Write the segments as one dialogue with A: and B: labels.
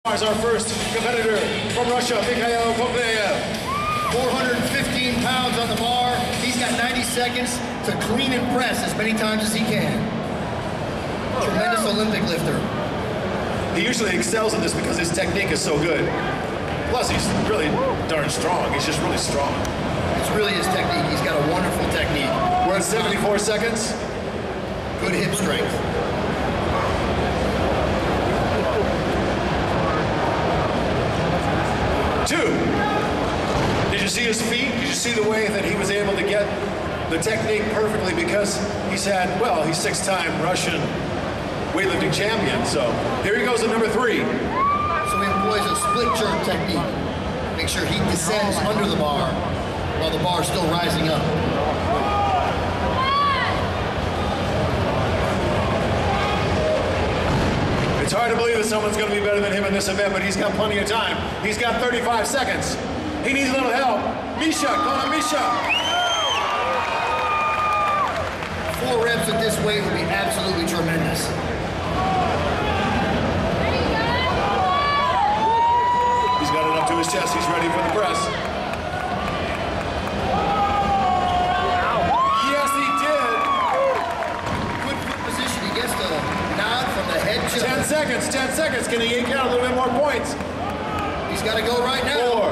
A: Our first competitor from Russia, Mikhail Kokleyev.
B: 415 pounds on the bar. He's got 90 seconds to clean and press as many times as he can. Tremendous Olympic lifter.
A: He usually excels in this because his technique is so good. Plus, he's really darn strong. He's just really strong.
B: It's really his technique. He's got a wonderful technique.
A: We're at 74 seconds.
B: Good hip strength.
A: Did you see his feet? Did you see the way that he was able to get the technique perfectly because he's had, well, he's six-time Russian weightlifting champion. So here he goes at number 3.
B: So he employs a split jerk technique. Make sure he descends under the bar while the bar is still rising up.
A: It's hard to believe that someone's going to be better than him in this event, but he's got plenty of time. He's got 35 seconds. He needs a little help. Misha, call him Misha.
B: 4 reps at this weight would be absolutely tremendous.
A: He's got it up to his chest. He's ready for the press. Yes, he did.
B: Good foot position. He gets the nod from the head jump.
A: 10 seconds, 10 seconds. Can he eke out a little bit more points?
B: He's got to go right now.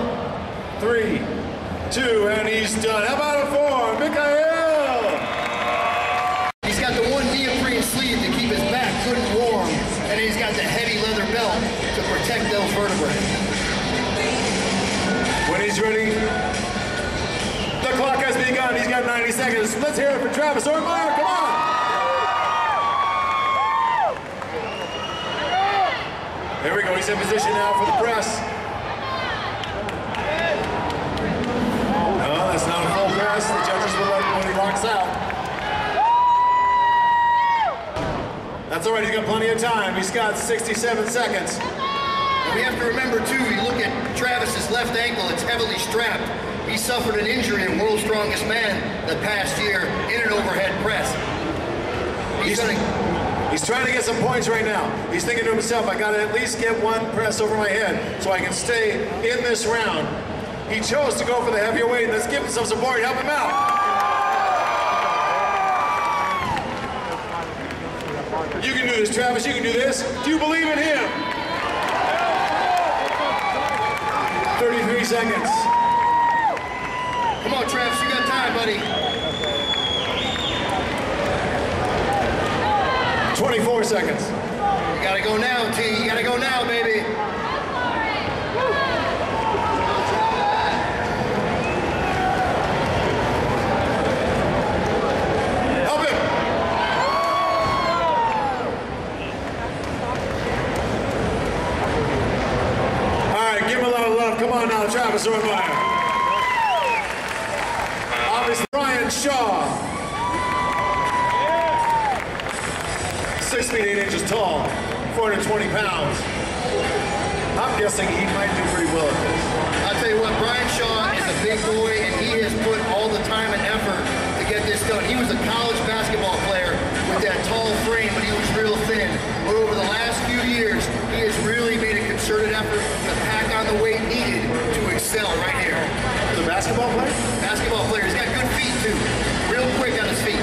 A: 4, 3, 2, and he's done. How about a 4? Mikhail!
B: He's got the one neoprene sleeve to keep his back good and warm, and he's got the heavy leather belt to protect those vertebrae.
A: When he's ready, the clock has begun. He's got 90 seconds. Let's hear it for Travis Ortmeyer. Come on! There we go. He's in position now for the press. No, that's not a full press. The judges will let him when he rocks out. That's all right. He's got plenty of time. He's got 67 seconds.
B: And we have to remember, too, you look at Travis's left ankle. It's heavily strapped. He suffered an injury in World's Strongest Man the past year in an overhead press.
A: He's trying to get some points right now. He's thinking to himself, I got to at least get one press over my head so I can stay in this round. He chose to go for the heavier weight. Let's give him some support. Help him out. You can do this, Travis. You can do this. Do you believe in him? 33 seconds.
B: Come on, Travis. You got time, buddy.
A: 24 seconds.
B: You gotta go now, T. You gotta go now, baby.
A: Help him. All right, give him a lot of love. Come on now, Travis Ortmeyer. Obviously, Brian Shaw. 6 feet 8 inches tall, 420 pounds. I'm guessing he might do pretty well at this.
B: I'll tell you what, Brian Shaw is a big boy, and he has put all the time and effort to get this done. He was a college basketball player with that tall frame, but he was real thin. But over the last few years, he has really made a concerted effort to pack on the weight needed to excel right here.
A: The basketball player?
B: Basketball player. He's got good feet, too. Real quick on his feet.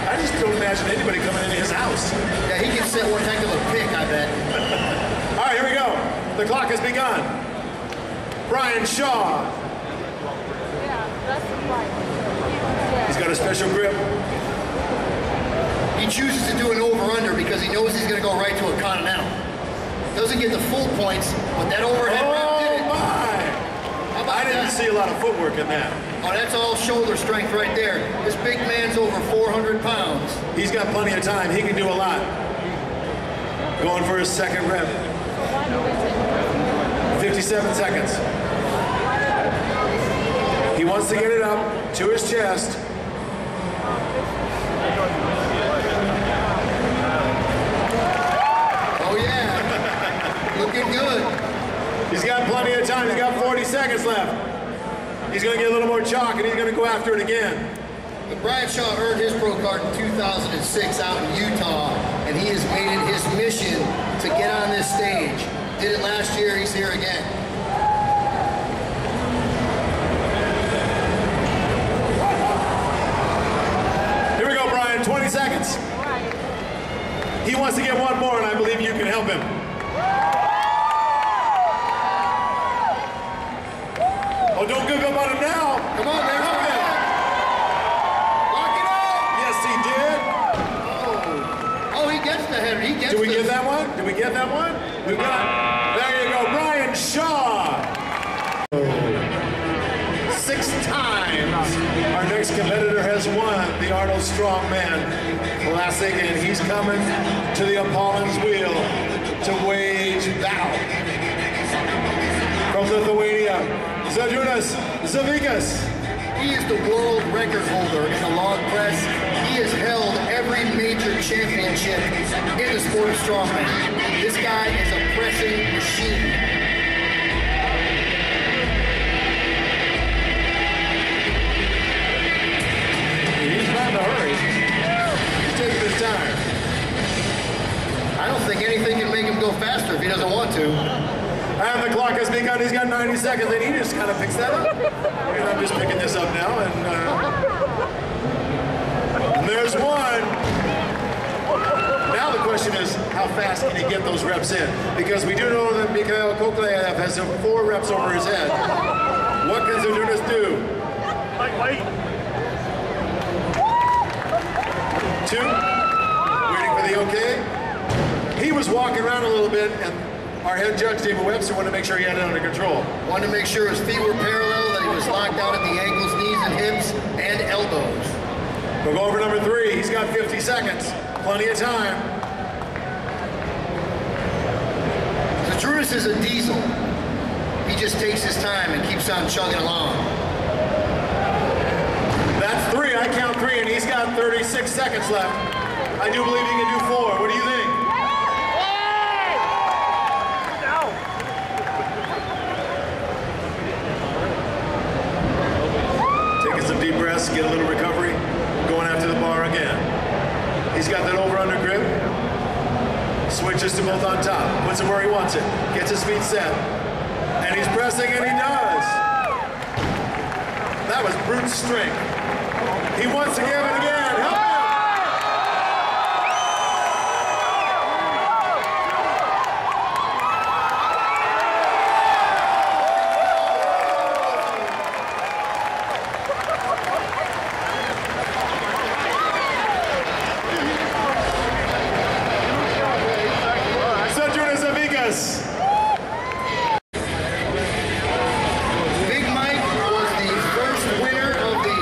A: I just don't imagine anybody coming into his house.
B: Yeah, he can set one heck of a pick, I bet.
A: All right, here we go. The clock has begun. Brian Shaw. He's got a special grip.
B: He chooses to do an over-under because he knows he's going to go right to a continental. Doesn't get the full points, but that overhead rep did it.
A: Oh, my! I didn't see a lot of footwork in that.
B: Oh, that's all shoulder strength right there. This big man's over 400 pounds.
A: He's got plenty of time. He can do a lot. Going for his second rep. 57 seconds. He wants to get it up to his chest.
B: Oh, yeah. Looking good.
A: He's got plenty of time. He's got 40 seconds left. He's going to get a little more chalk, and he's going to go after it again.
B: But Brian Shaw earned his pro card in 2006 out in Utah, and he has made it his mission to get on this stage. Did it last year, he's here again.
A: Here we go, Brian, 20 seconds. He wants to get one more, and I believe you can help him. Oh, don't give up on him now.
B: Come on, man.
A: Help him.
B: Lock it up.
A: Yes, he did.
B: Oh, he gets the header. He gets.
A: Did we get that one? Did we get that one? We got. There you go, Brian Shaw. 6 times. Our next competitor has won the Arnold Strongman Classic, and he's coming to the Apollon's wheel to wage battle. From Lithuania, Zadrunas Zavikas.
B: He is the world record holder in the log press. He has held every major championship in the sport of strongman. This guy is a pressing machine.
A: He's not in a hurry. He's taking his time.
B: I don't think anything can make him go faster if he doesn't want to.
A: And the clock has begun. He's got 90 seconds, and he just kind of picks that up. And I'm just picking this up now, and there's one. Now the question is, how fast can he get those reps in? Because we do know that Mikhail Koklayev has 4 reps over his head. What can Zadrunas do?
C: Wait.
A: 2. Waiting for the okay. He was walking around a little bit, and our head judge, David Webster, wanted to make sure he had it under control.
B: Wanted to make sure his feet were parallel, that he was locked out at the ankles, knees, and hips, and elbows.
A: We'll go over number 3. He's got 50 seconds. Plenty of time.
B: Zadrunas is a diesel. He just takes his time and keeps on chugging along.
A: That's 3. I count 3, and he's got 36 seconds left. I do believe he can do 4. What do you think? Taking some deep breaths, get a little recovery, going after the bar again. He's got that over-under grip. Switches to both on top, puts it where he wants it, gets his feet set, and he's pressing, and he does. That was brute strength. He wants to give it again. Help him! Zadrunas Zavikas.
B: Big Mike was the first winner of the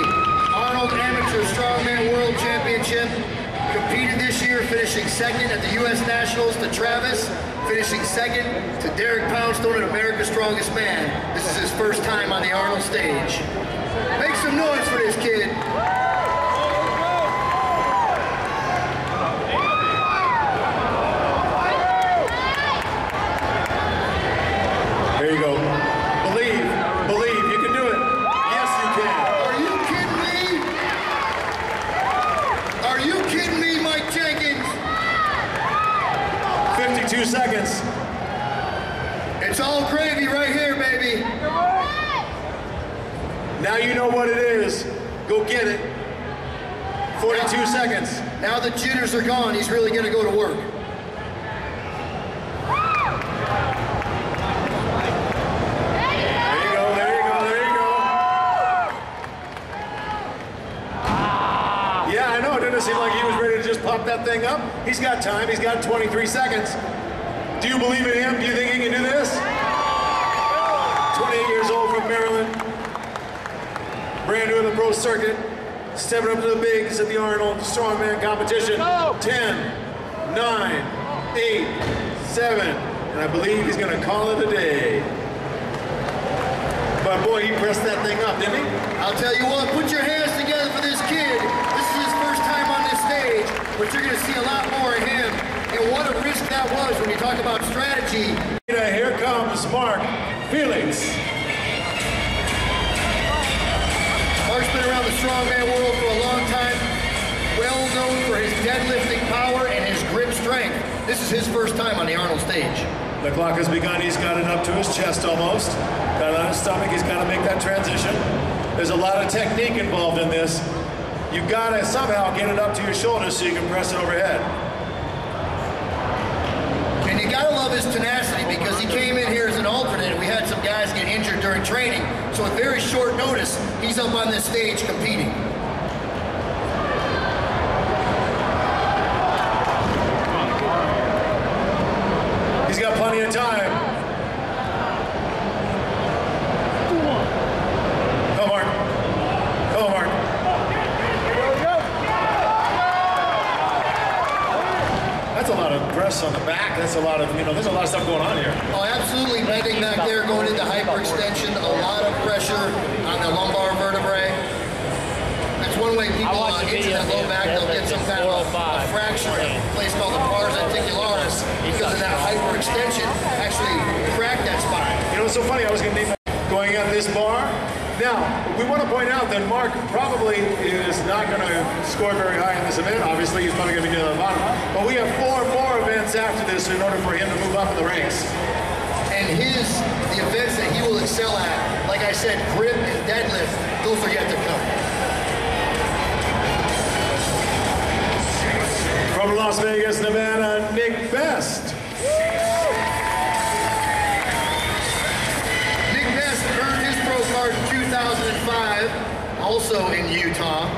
B: Arnold Amateur Strongman World Championship. Competed this year, finishing 2nd at the U.S. Nationals to Travis, finishing 2nd to Derek Poundstone at America's Strongest Man. This is his first time on the Arnold stage. Make some noise for this kid.
A: There you go. Believe, you can do it. Yes, you can.
B: Are you kidding me? Are you kidding me, Mike Jenkins?
A: 52 seconds.
B: It's all gravy right here, baby.
A: Now you know what it is. Go get it. 42 seconds.
B: Now the jitters are gone, he's really gonna go to work.
A: Yeah, I know. It didn't seem like he was ready to just pop that thing up. He's got time. He's got 23 seconds. Do you believe in him? Do you think he can do this? 28 years old from Maryland. Brand new in the pro circuit. Stepping up to the bigs at the Arnold Strongman competition. 10, 9, 8, 7. And I believe he's going to call it a day. But boy, he pressed that thing up, didn't he?
B: I'll tell you what, put your hands together for this kid. This is his first time on this stage, but you're gonna see a lot more of him. And what a risk that was when you talk about strategy.
A: Here comes Mark Felix.
B: Mark's been around the strongman world for a long time, well known for his deadlifting power and his grip strength. This is his first time on the Arnold stage.
A: The clock has begun. He's got it up to his chest almost. Got it on his stomach. He's got to make that transition. There's a lot of technique involved in this. You've got to somehow get it up to your shoulders so you can press it overhead.
B: And you got to love his tenacity, because he came in here as an alternate and we had some guys get injured during training. So at very short notice, he's up on this stage competing.
A: He's got plenty of time. Come on, Mark. Come on, Mark. That's a lot of press on the back. That's a lot of, there's a lot of stuff going on here.
B: Oh, absolutely. Bending back there, going into hyperextension. A lot of pressure on the lumbar vertebrae. That's one way people into that low back, they'll get some kind of a fracture in a place called the pars articularis, because of that hyperextension actually crack that spine.
A: It's so funny, I was going to name that going at this bar. Now, we want to point out that Mark probably is not going to score very high in this event. Obviously, he's probably going to be near the bottom. But we have 4 more events after this in order for him to move up in the ranks.
B: And the events that he will excel at, like I said, grip and deadlift, those are yet to come.
A: From Las Vegas, Nevada, Nick Best.
B: Nick Best earned his pro card in 2005, also in Utah.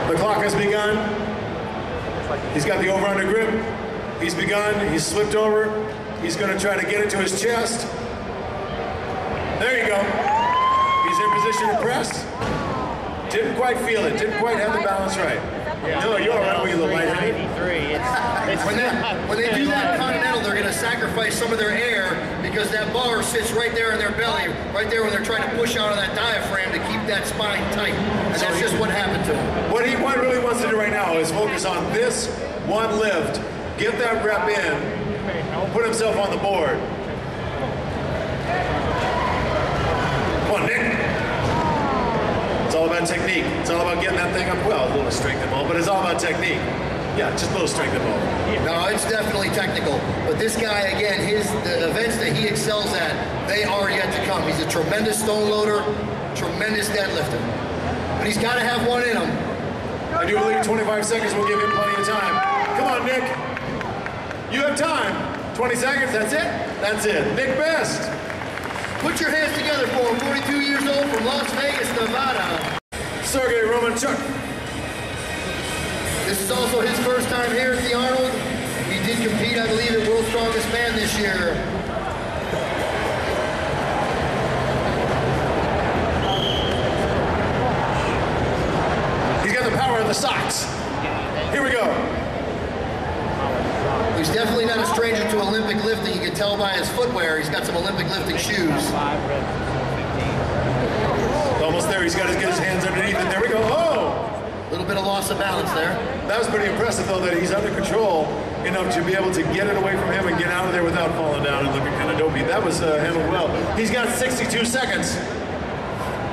A: The clock has begun. He's got the over-under grip. He's begun. He's slipped over. He's going to try to get it to his chest. There you go. He's in position to press. Didn't quite feel it. Didn't quite have the balance right. No, you're all right with the light.
B: When they do that continental, they're going to sacrifice some of their air, because that bar sits right there in their belly, right there when they're trying to push out on that diaphragm to keep that spine tight. And that's just what happened to him.
A: What he really wants to do right now is focus on this one lift, get that rep in, put himself on the board. Come on, Nick. It's all about technique. It's all about getting that thing up. Well, a little strength involved, but it's all about technique. Yeah, just a little strength involved.
B: No, it's definitely technical. But this guy, again, the events that he excels at, they are yet to come. He's a tremendous stone loader, tremendous deadlifter. But he's got to have one in him.
A: I do believe 25 seconds will give him plenty of time. Come on, Nick. You have time. 20 seconds, that's it? That's it. Nick Best.
B: Put your hands together for him, 42 years old from Las Vegas, Nevada.
A: Sergey Romanchuk.
B: This is also his first time here at the Arnold. He did compete, I believe, at World's Strongest Man this year.
A: He's got the power of the socks. Here we go.
B: He's definitely not a stranger to Olympic lifting. You can tell by his footwear. He's got some Olympic lifting shoes.
A: Almost there. He's got to get his hands underneath it. There we go. Oh!
B: A little bit of loss of balance there.
A: That was pretty impressive, though, that he's under control enough to be able to get it away from him and get out of there without falling down and looking kind of dopey. That was handled well. He's got 62 seconds.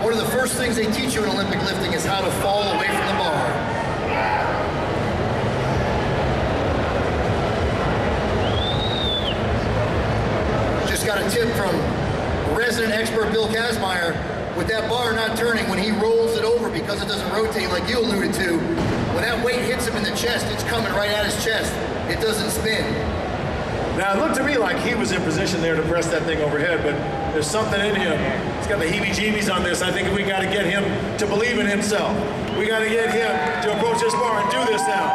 B: One of the first things they teach you in Olympic lifting is how to fall away from the bar. Just got a tip from resident expert Bill Kazmaier. With that bar not turning, when he rolls it over because it doesn't rotate like you alluded to, when that weight hits him in the chest, it's coming right at his chest. It doesn't spin.
A: Now, it looked to me like he was in position there to press that thing overhead, but there's something in him. He's got the heebie-jeebies on this. I think we got to get him to believe in himself. We got to get him to approach this bar and do this now.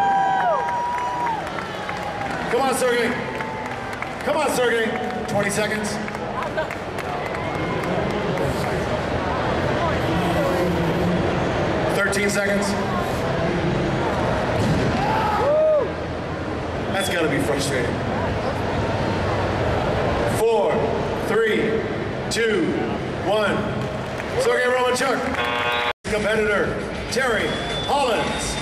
A: Come on, Sergey. Come on, Sergey. 20 seconds. 13 seconds. That's got to be frustrating. 4, 3, 2, 1. Sergey Romanchuk. Competitor, Terry Hollins.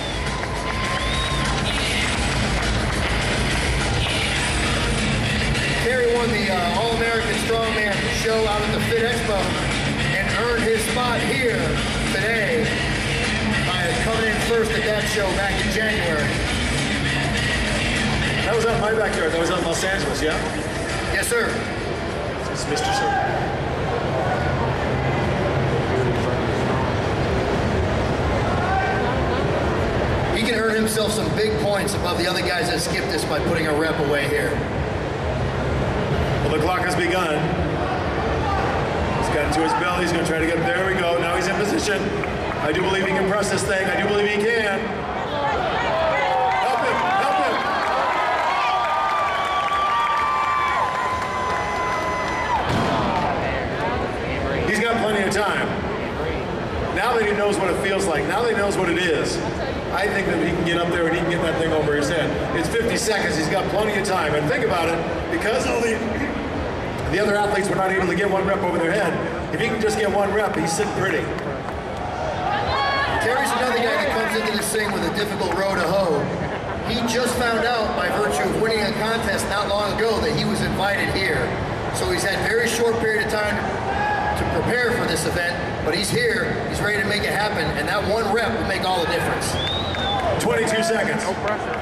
B: Terry won the All-American Strongman show out at the Fit Expo and earned his spot here today by coming in first at that show back in January.
A: That was out in my backyard. That was out in Los Angeles, yeah?
B: Yes, sir.
A: It's Mr. Sir.
B: He can earn himself some big points above the other guys that skipped this by putting a rep away here.
A: Well, the clock has begun. He's got into his belly. He's going to try to get, there we go. Now he's in position. I do believe he can press this thing. I do believe he can. Help him, help him. He's got plenty of time. Now that he knows what it feels like, now that he knows what it is, I think that he can get up there and he can get that thing over his head. It's 50 seconds, he's got plenty of time. And think about it, because all the other athletes were not able to get one rep over their head, if he can just get one rep, he's sitting pretty.
B: Terry's another guy that comes into this thing with a difficult row to hoe. He just found out by virtue of winning a contest not long ago that he was invited here. So he's had a very short period of time to prepare for this event, but he's here, he's ready to make it happen, and that one rep will make all the difference.
A: 22 seconds. No pressure.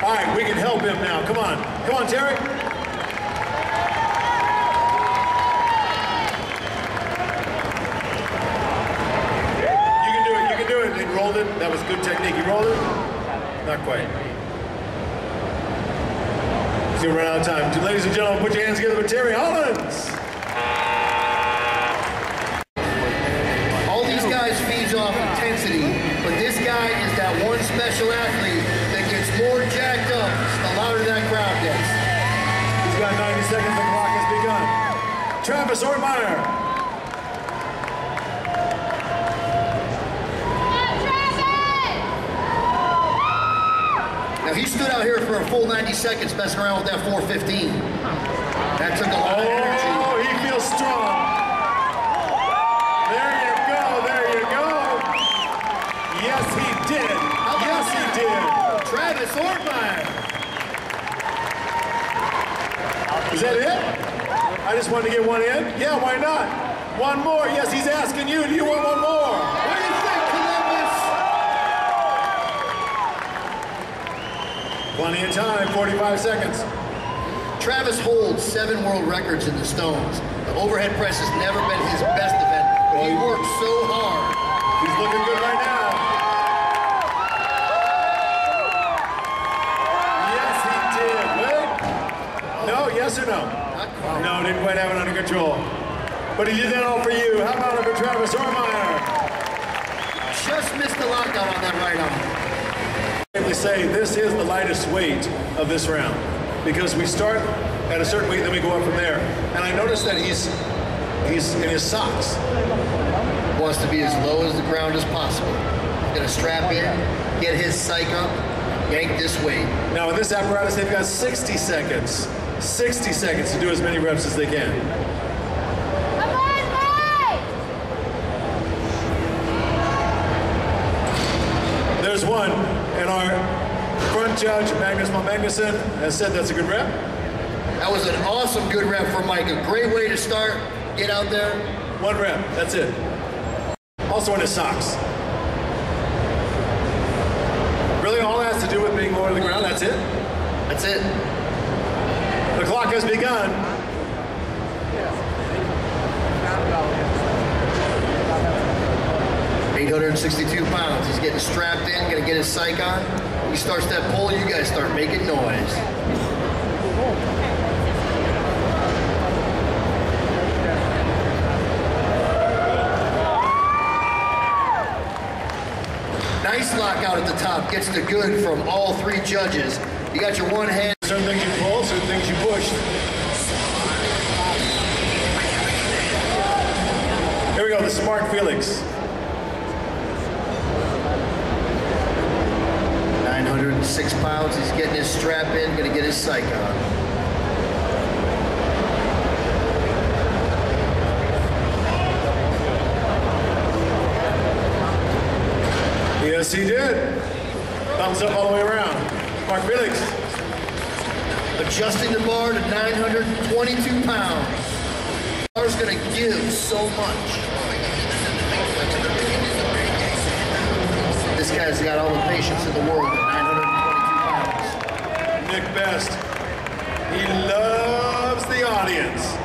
A: All right, we can help him now. Come on. Come on, Terry. You can do it. You can do it. He rolled it. That was good technique. He rolled it? Not quite. He's going to run out of time. Ladies and gentlemen, put your hands together for Terry Hollins.
B: Feeds off intensity, but this guy is that one special athlete that gets more jacked up the louder that crowd gets.
A: He's got 90 seconds, the clock has begun. Travis Ortmeyer.
B: Now he stood out here for a full 90 seconds messing around with that 415. That took a lot of energy.
A: Oh, he feels strong. Yes, he did. Yes, he did. Travis Ortmeyer. Is that it? I just wanted to get one in. Yeah, why not? One more. Yes, he's asking you. Do you want one more? What do you think, Columbus? Plenty of time. 45 seconds.
B: Travis holds 7 world records in the stones. The overhead press has never been his best event, but he works so hard.
A: He's looking good right now. Yes or no? No, didn't quite have it under control. But he did that all for you. How about it for Travis Ortmeyer?
B: Just missed the lockout on that right arm.
A: I say this is the lightest weight of this round because we start at a certain weight, then we go up from there. And I noticed that he's in his socks.
B: Wants to be as low as the ground as possible. Gonna strap in, get his psych up, yank this weight.
A: Now in this apparatus, they've got 60 seconds. 60 seconds to do as many reps as they can. There's one, and our front judge, Magnus Magnuson, has said that's a good rep.
B: That was an awesome good rep for Mike. A great way to start. Get out there.
A: One rep, that's it. Also in his socks. Really all that has to do with being lower to the ground, that's it?
B: That's it.
A: The clock has begun.
B: £862. He's getting strapped in, gonna get his psych on. When he starts that pull, you guys start making noise. Nice lockout at the top, gets the good from all 3 judges. You got your one hand.
A: Certain things you pull, certain things you push. Here we go, the Smart Felix.
B: 906 pounds, he's getting his strap in, gonna get his psych on.
A: Yes, he did. Thumbs up all the way around. Mark Felix.
B: Adjusting the bar to 922 pounds. The bar's gonna give so much. This guy's got all the patience in the world at 922 pounds.
A: Nick Best. He loves the audience.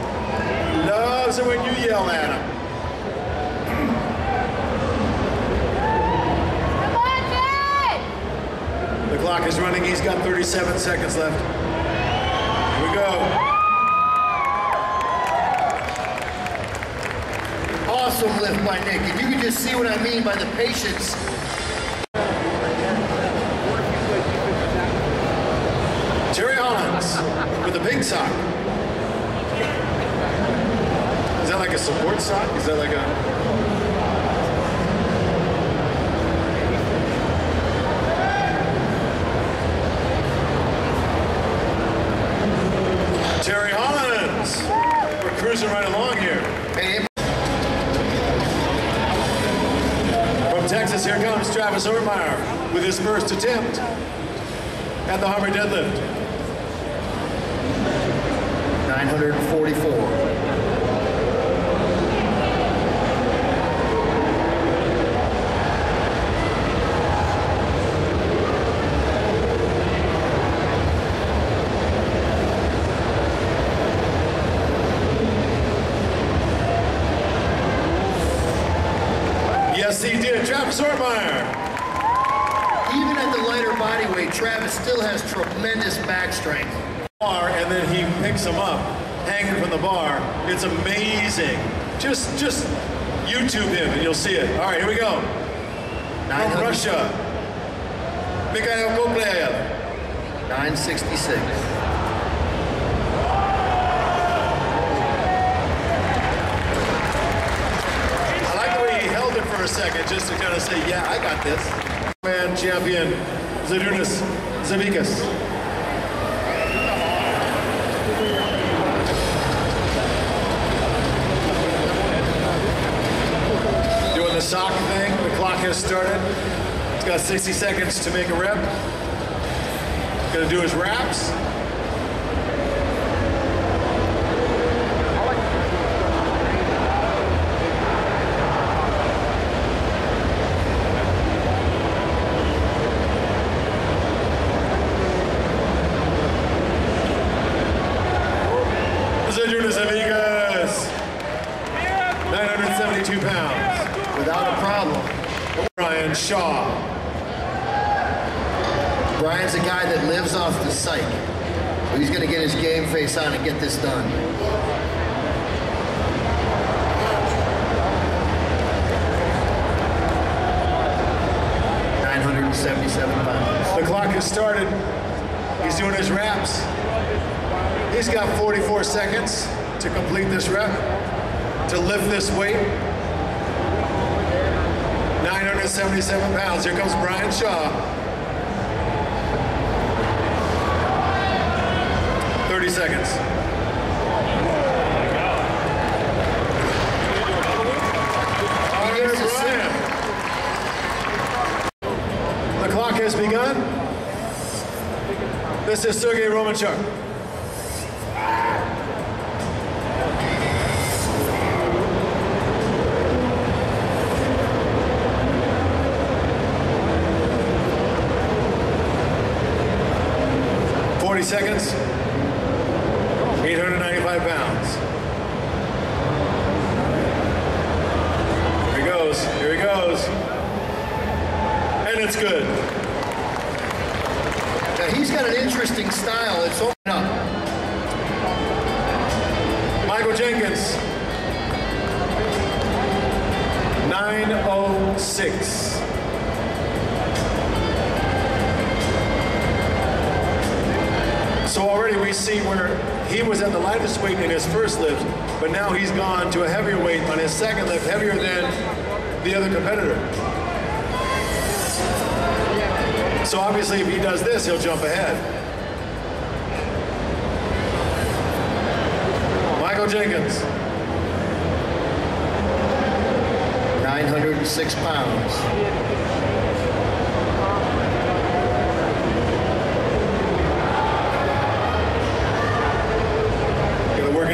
A: He loves it when you yell at him.
C: Come on, Jay!
A: The clock is running. He's got 37 seconds left. Here we go.
B: Awesome lift by Nick. And you can just see what I mean by the patience.
A: Terry Hollins with the pink sock. Is that like a support sock? Is that like a... Terry Hollins! We're cruising right along here.
B: Hey,
A: from Texas, here comes Travis Ortmeyer with his first attempt at the Harvard Deadlift.
B: 944.
A: Yes, he did. Travis Ortmeyer.
B: Even at the lighter body weight, Travis still has tremendous back strength.
A: And then he picks him up, hanging from the bar. It's amazing. Just YouTube him and you'll see it. All right, here we go. From Russia, Mikhail Koklev.
B: 966.
A: I like the way he held it for a second just to kind of say, yeah, I got this. Man champion, Zydrunas Zavikas. Doing the sock thing, the clock has started. He's got 60 seconds to make a rep. Gonna do his wraps. Zydrunas Zavikas, 972 pounds.
B: Without a problem.
A: Brian Shaw.
B: Brian's a guy that lives off the psych. So he's going to get his game face on and get this done. £977.
A: The clock has started. He's doing his wraps. He's got 44 seconds to complete this rep, to lift this weight. 977 pounds. Here comes Brian Shaw. 30 seconds. All right, Brian. The clock has begun. This is Sergey Romanchuk. Seconds, 895 pounds. Here he goes, here he goes. And it's good.
B: Now he's got an interesting style. It's open up.
A: Michael Jenkins, 906. So already we see where he was at the lightest weight in his first lift, but now he's gone to a heavier weight on his second lift, heavier than the other competitor. So obviously if he does this, he'll jump ahead. Michael Jenkins.
B: 906 pounds.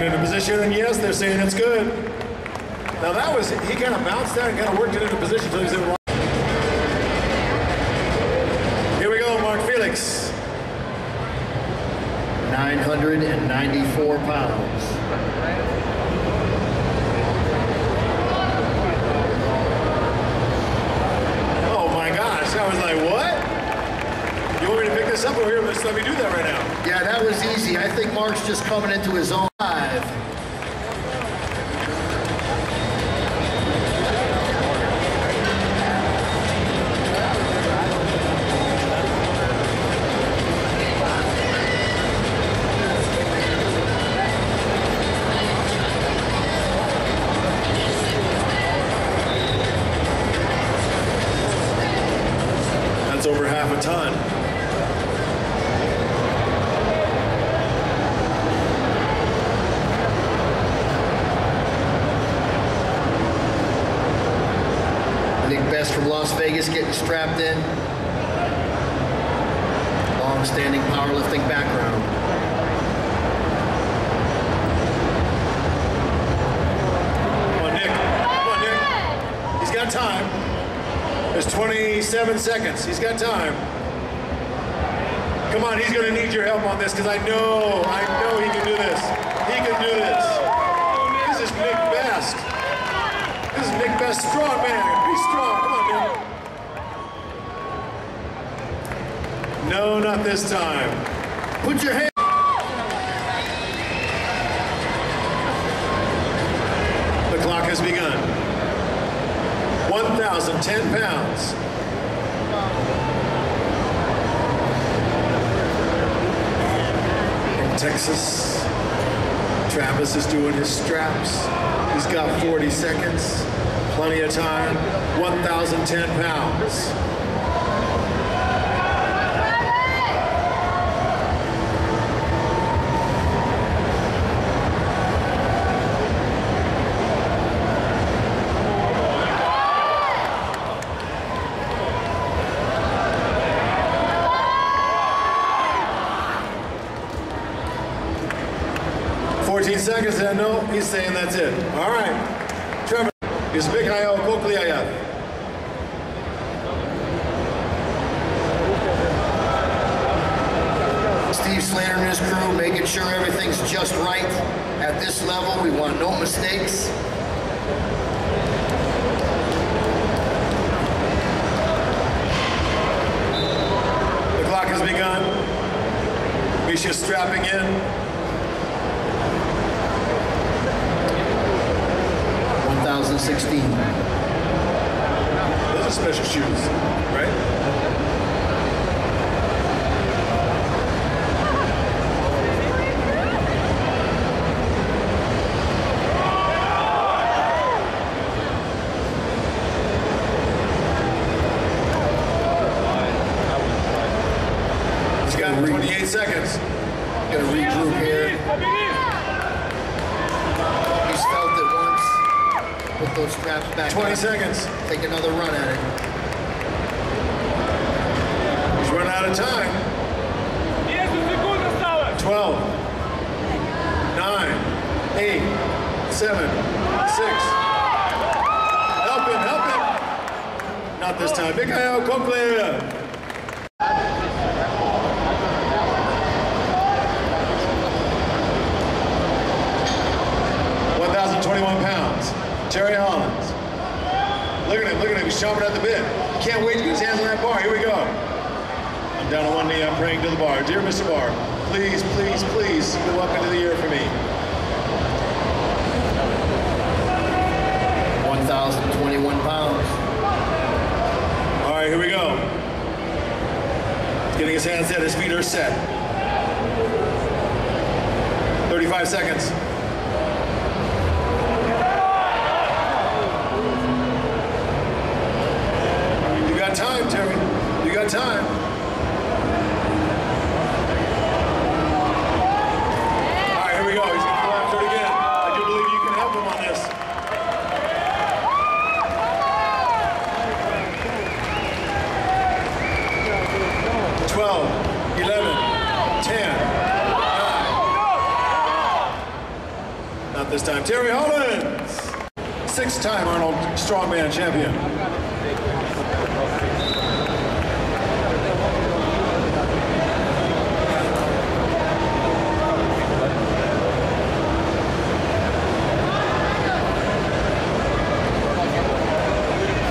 A: Position, and yes, they're saying it's good. Now that was, he kind of bounced out and kind of worked it into position until he's in wrong. Here we go, Mark Felix. simple here. Let's let me do that right now.
B: Yeah, that was easy. I think Mark's just coming into his own live.
A: That's over half a ton.
B: I think Best from Las Vegas getting strapped in. Long-standing powerlifting background.
A: Come on, Nick. Come on, Nick. He's got time. There's 27 seconds. He's got time. Come on, he's going to need your help on this because I know he can do this. He can do this. This is Nick Best. This is Nick Best, strong man. Be strong. Come on, Nick. No, not this time.
B: Put your hand.
A: The clock has begun. 1,010 pounds. From Texas, Travis is doing his straps. He's got 40 seconds, plenty of time. 1,010 pounds. Seconds and no, he's saying that's it. All right. Trevor is big hayo kokliaya.
B: Steve Slater and his crew making sure everything's just right at this level. We want no mistakes.
A: The clock has begun. Misha's strapping in.
B: 2016.
A: Those are special shoes, right? He's got 28 seconds.
B: Gonna regroup here. He's felt it once. Put those straps back.
A: 20 seconds.
B: Take another run at it.
A: He's run out of time. 12, 9, 8, 7, 6. Help him, help him. Not this time. Mikhail Koklev. Terry Hollins. Look at him, he's chomping at the bit. Can't wait to get his hands on that bar. Here we go. I'm down on one knee, I'm praying to the bar. Dear Mr. Bar, please, please, please go up into the air for me.
B: 1,021 pounds.
A: All right, here we go. He's getting his hands set, his feet are set. 35 seconds. Time, Terry. You got time. All right, here we go. He's going to go after it again. I do believe you can help him on this. 12, 11, 10, 9. Not this time. Terry Hollins. 6-time Arnold Strongman champion.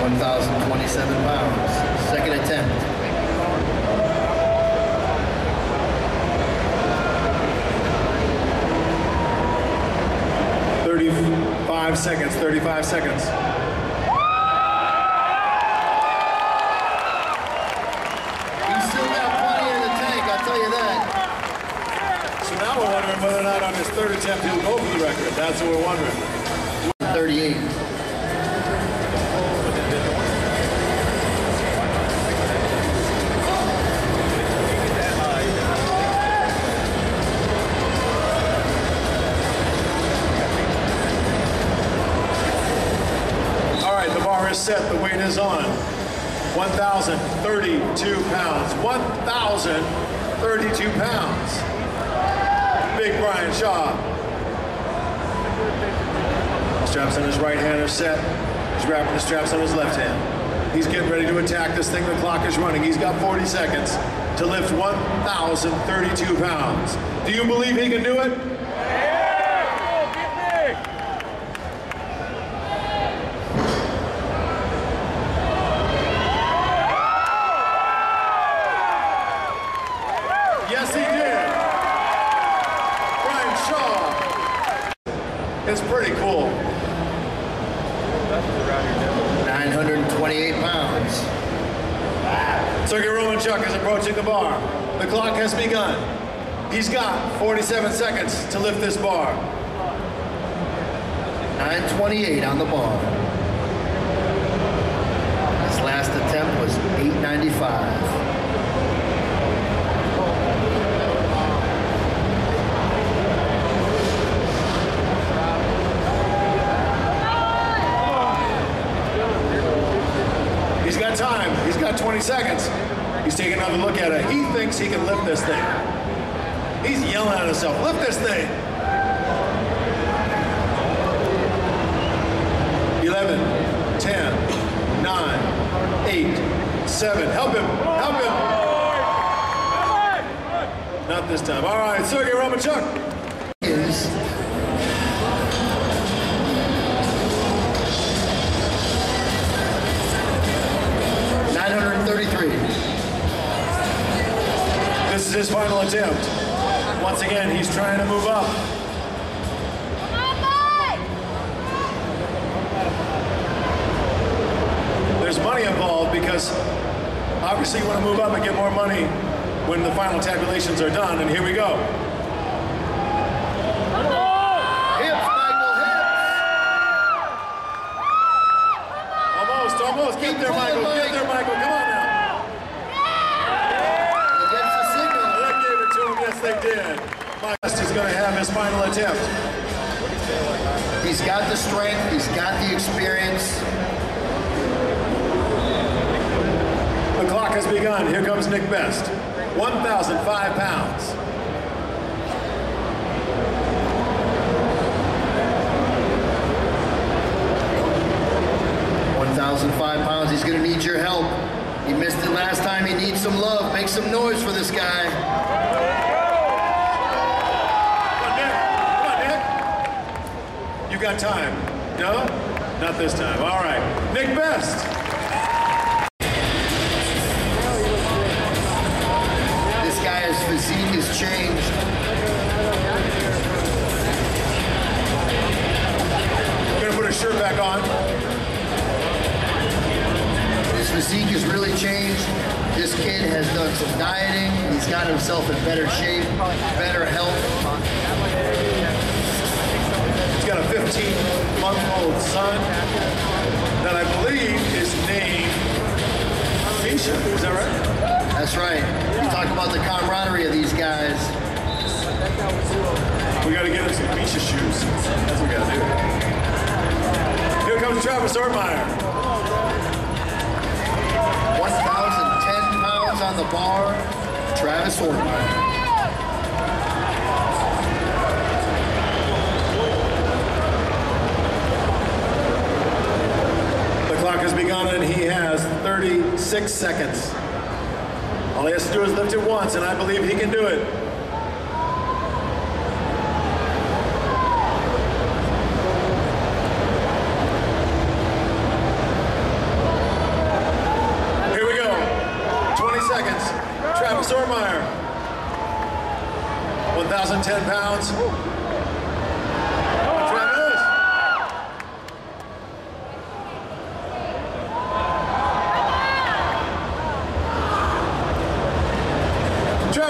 B: £1,027. Second attempt.
A: 5 seconds, 35 seconds.
B: He's still got plenty in the tank, I'll tell you that.
A: So now we're wondering whether or not on his third attempt he'll go for the record. That's what we're wondering.
B: 38.
A: Set, the weight is on. 1,032 pounds. 1,032 pounds. Big Brian Shaw. Straps on his right hand are set. He's wrapping the straps on his left hand. He's getting ready to attack this thing. The clock is running. He's got 40 seconds to lift 1,032 pounds. Do you believe he can do it?
B: It's pretty cool. 928 pounds.
A: Sergey Romanchuk is approaching the bar. The clock has begun. He's got 47 seconds to lift this bar.
B: 928 on the bar. His last attempt was 895.
A: He's got time. He's got 20 seconds. He's taking another look at it. He thinks he can lift this thing. He's yelling at himself, lift this thing. 11, 10, 9, 8, 7. Help him. Help him. Not this time. All right, Sergey Romanchuk.
B: Is 933.
A: This is his final attempt. Once again, he's trying to move up. There's money involved because obviously you want to move up and get more money when the final tabulations are done, and here we go.
B: Hips, Michael, hips.
A: Almost. Get there, Michael. Get there, Michael. Come on now. That gave it to him. Yes, they did. He's going to have his final attempt.
B: He's got the strength. He's got the experience.
A: The clock has begun. Here comes Nick Best. 1,005 pounds.
B: £1,005. He's going to need your help. He missed it last time. He needs some love. Make some noise for this guy.
A: Come on, Nick. You got time. No? Not this time. All right. Nick Best.
B: This guy's physique has changed.
A: Gonna put his shirt back on.
B: His physique has really changed. This kid has done some dieting. He's got himself in better shape, better health.
A: He's got a 15-month-old son that I believe is named Misha. Is that right?
B: That's right. You talk about the camaraderie of these guys.
A: We got to get him some Misha shoes. That's what we got to do. Here comes Travis Ortmeyer.
B: 1,010 pounds on the bar. Travis Ortmeyer.
A: The clock has begun and he has 36 seconds. All he has to do is lift it once, and I believe he can do it. Here we go. 20 seconds. Travis Ortmeyer. 1,010 pounds. Travis.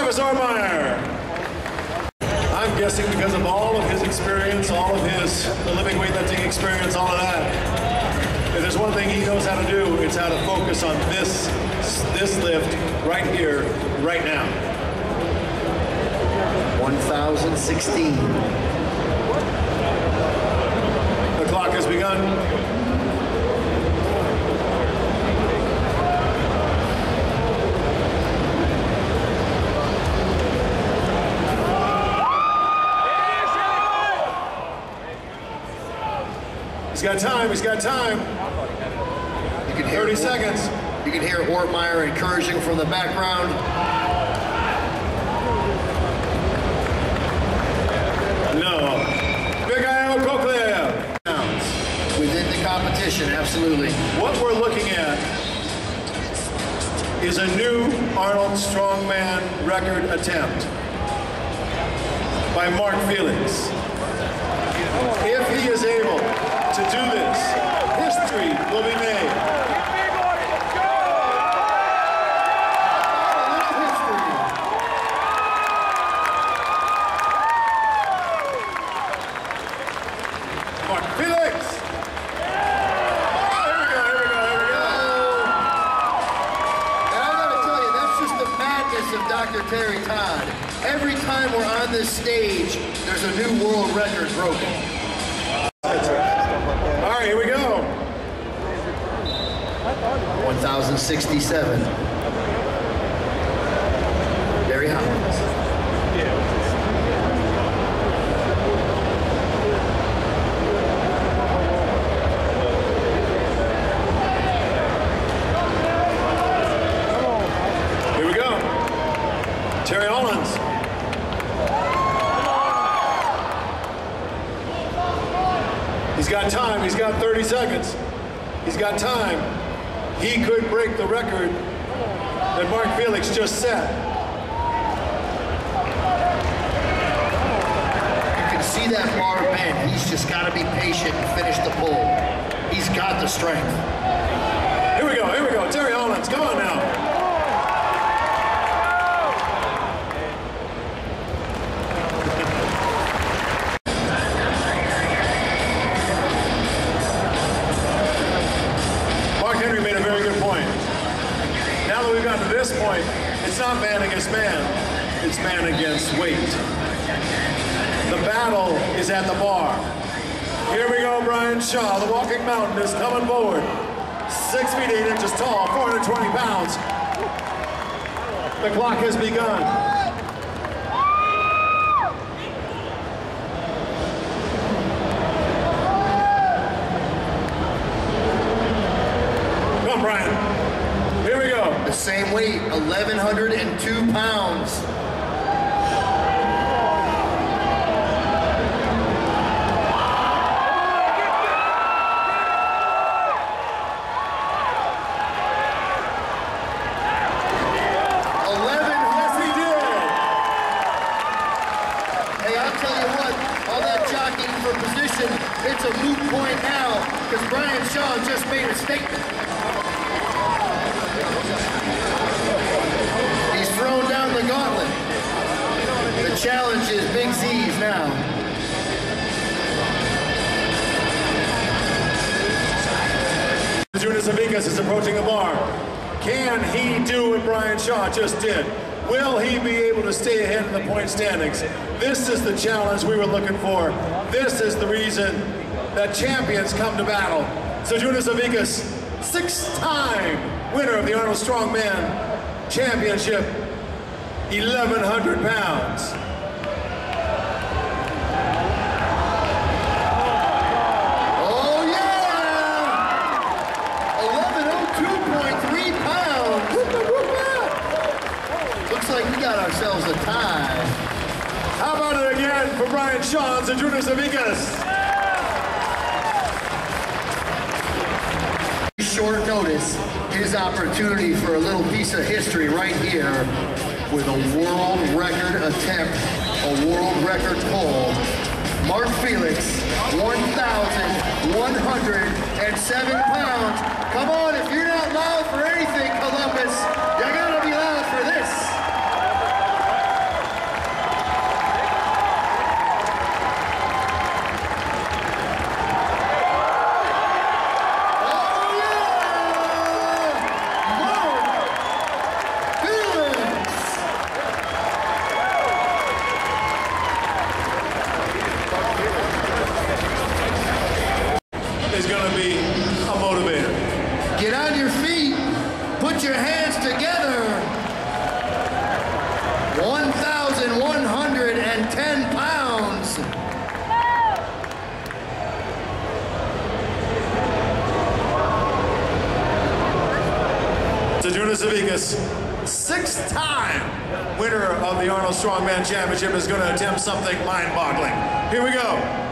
A: Travis Ormeyer. I'm guessing because of all of his experience, all of his Olympic weightlifting experience, all of that. If there's one thing he knows how to do, it's how to focus on this lift right here, right now.
B: 1,016.
A: The clock has begun. He's got time, he's got time.
B: You can hear
A: 30 seconds.
B: You can hear Ortmeyer encouraging from the background.
A: No. Big Al Cochlear.
B: Within the competition, absolutely.
A: What we're looking at is a new Arnold Strongman record attempt by Mark Felix. If he is able to do this, history will be made. Mark Felix! Oh, here we go.
B: And I gotta tell you, that's just the madness of Dr. Terry Todd. Every time we're on this stage, there's a new world record broken.
A: All right, here we go.
B: 1,067. Barry Hopkins.
A: Here we go. Terry Hollins. He's got time, he's got 30 seconds. He's got time. He could break the record that Mark Felix just set.
B: You can see that bar bend. He's just got to be patient and finish the pull. He's got the strength.
A: Here we go, Terry Hollins, come on now. To this point, it's not man against man, it's man against weight. The battle is at the bar. Here we go, Brian Shaw, the walking mountain is coming forward. 6 feet 8 inches tall, 420 pounds. The clock has begun. Come on, Brian. Here we go.
B: The same weight, 1,102 pounds.
A: Yes, he did.
B: Hey, I'll tell you what, all that jockeying for position, it's a moot point now, because Brian Shaw just made a statement. He's thrown down the gauntlet. The challenge is Big Z's now.
A: Jonas Avikas is approaching the bar. Can he do what Brian Shaw just did? Will he be able to stay ahead in the point standings? This is the challenge we were looking for. This is the reason that champions come to battle. So Jonas Avikas, 6-time winner of the Arnold Strongman Championship, 1,100 pounds.
B: Oh yeah! 1,102.3 pounds. Looks like we got ourselves a tie.
A: How about it again for Brian Shaw and Jonas Avikas?
B: Short notice, his opportunity for a little piece of history right here with a world record attempt, a world record pull. Mark Felix, 1,107 pounds. Come on, if you're not loud for anything, Columbus, you gotta be loud for this. your feet, put your hands together. 1,110 pounds.
A: Jonas Savickas, 6-time winner of the Arnold Strongman Championship, is going to attempt something mind-boggling. Here we go.